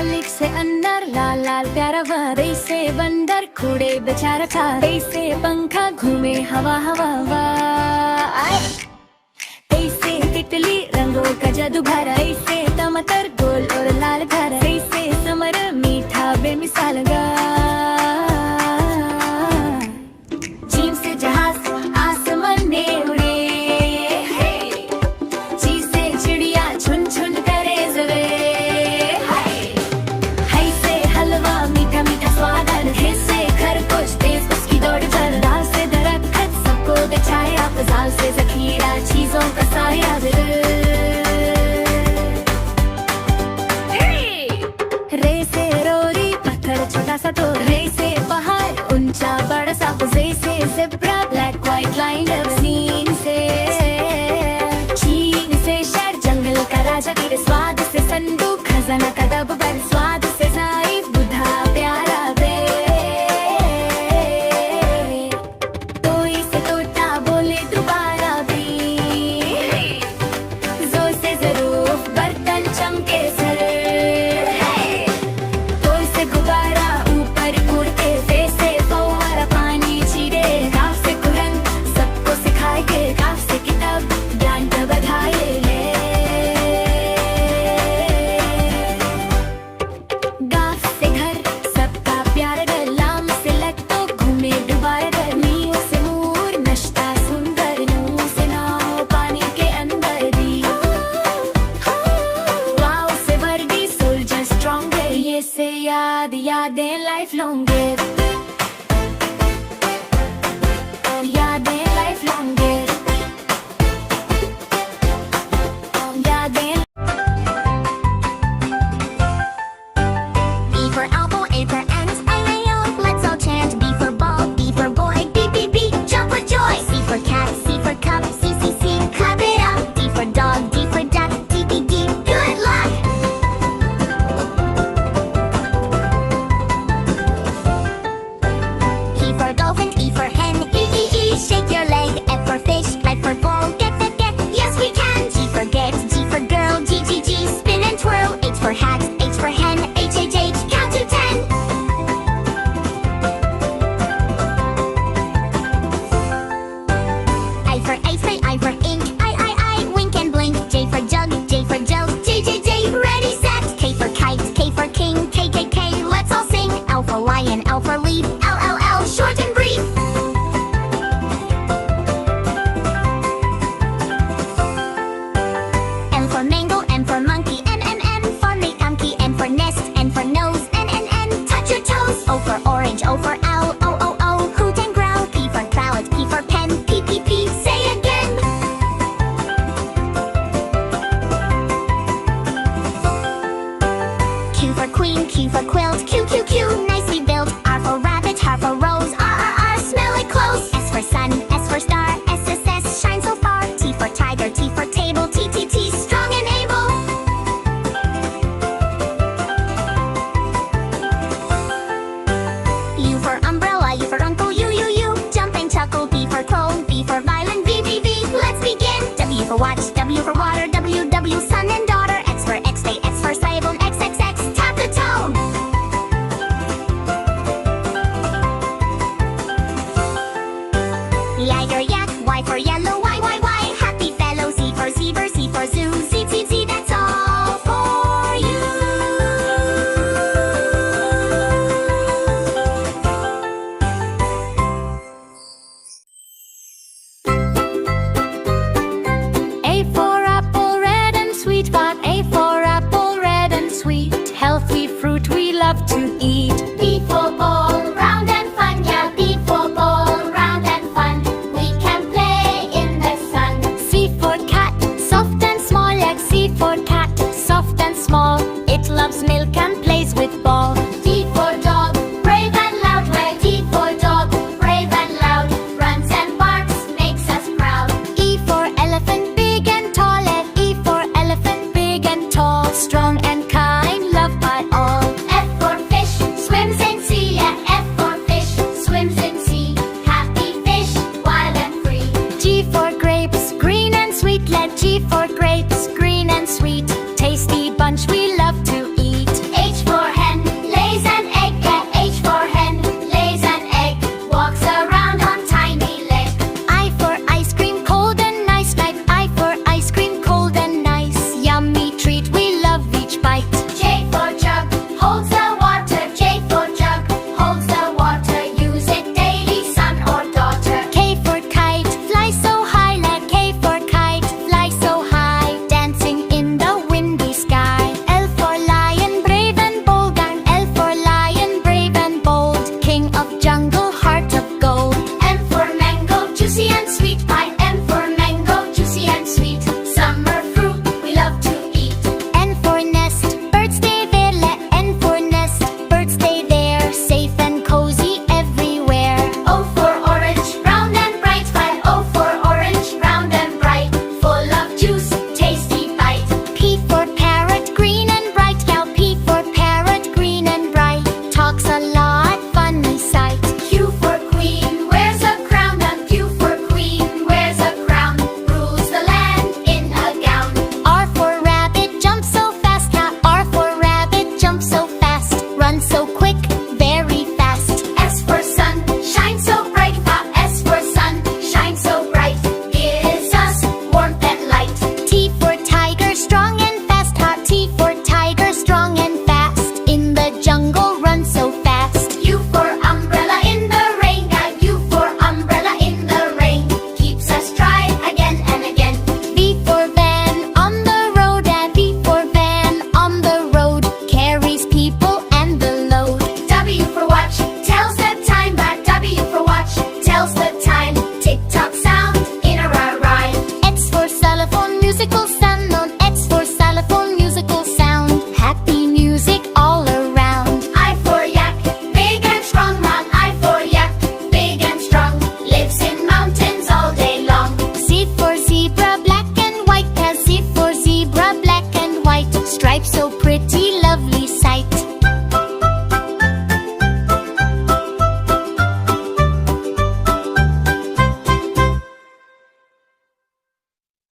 अलिफ से अन्नर, लाल लाल प्यारा वर। ए से बंदर, कूड़े बेचारा कार। ए से पंखा, घूमे हवा हवा वाह। ए से तितली, रंगों का जादू भरा। ए से टमाटर, गोल और लाल घर। ए से समर, मीठा बेमिसाल गा। जीम से जहाज, आसमान में उड़े। जी से चिड़िया, झुन झुन करे जवे। है से हलवा, मीठा मीठा स्वाद। है से खरगोश, तेज उसकी दौड़ चल। दाल से दरख्त, सबको दे छाया। जाल से जखीरा, चीजों का साया। रे से रोरी, पत्थर छोटा सा तो। रे से पहाड़, ऊंचा बड़ा सा। जे से ज़ेब्रा, ब्लैक व्हाइट लाइन। सीन से चीन से शहर, जंगल का राजा। तेरे स्वाद से संदूक, खजाना का डब्बा। स्वाद से जाइफ, बुधा प्यारा बे। तोई से तोता, बोले दोबारा भी। जो से ज़रूफ, बर्तन चमके सर। तोई से गुब्बारा, ऊपर उड़ते। फे से फव्वारा, पानी छीटे। काफ से कुरन, सबको सिखाएंगे। काफ से किताब, ज्ञान का बधाई ले। गाफ से घर, सबका प्यार डर। लाम से लट्टो, घूमे डुबाए डर। मीम से मोर, नश्ता सुंदर। नून से नाव, पानी के अंदर दी। वाव से वर्दी, सोल्जर स्ट्रॉन्गर। ये से याद, यादें लाइफ लॉन्गर। यादें लाइफ लॉन्गर। यादें। B for apple, A for ant, I-A-O, let's all chant. B for ball, B for boy, B-B-B, jump for joy. C for cat, C for cup, C-C-C, clap it up. D for dog, D for duck, D-D-D, good luck. E for dolphin, E for hen, E-E-E, shake your leg. F for fish, F for ball, get, yes we can. G for get, G for girl, G-G-G, spin and twirl. H for hat, H for hen, H-H-H, count to 10. I for ice-cream, I for ink, I, wink and blink. J for jug, J for jug, J, ready, set. K for kite, K for king, K, let's all sing. L for lion, L for leap, L, short and brief. M for mango, M for monkey, N for monkey. N for nest, N for nose, N, touch your toes. O for orange, O for owl, O, hoot and growl. P for crowd, P for pen, P, say again. Q for queen, Q for quilt, Q, nicely built. R for rabbit, R for rose, R, smell it close. S for sun, S for star, S, shine so far. T for tiger, T for table, T, strong and able. U for umbrella, U for uncle, U, jump and chuckle. B for crow, B for violin, B, let's begin. W for watch, W for water, W, son and daughter. X for x-ray, X for cyborg, X, tap the toe. Y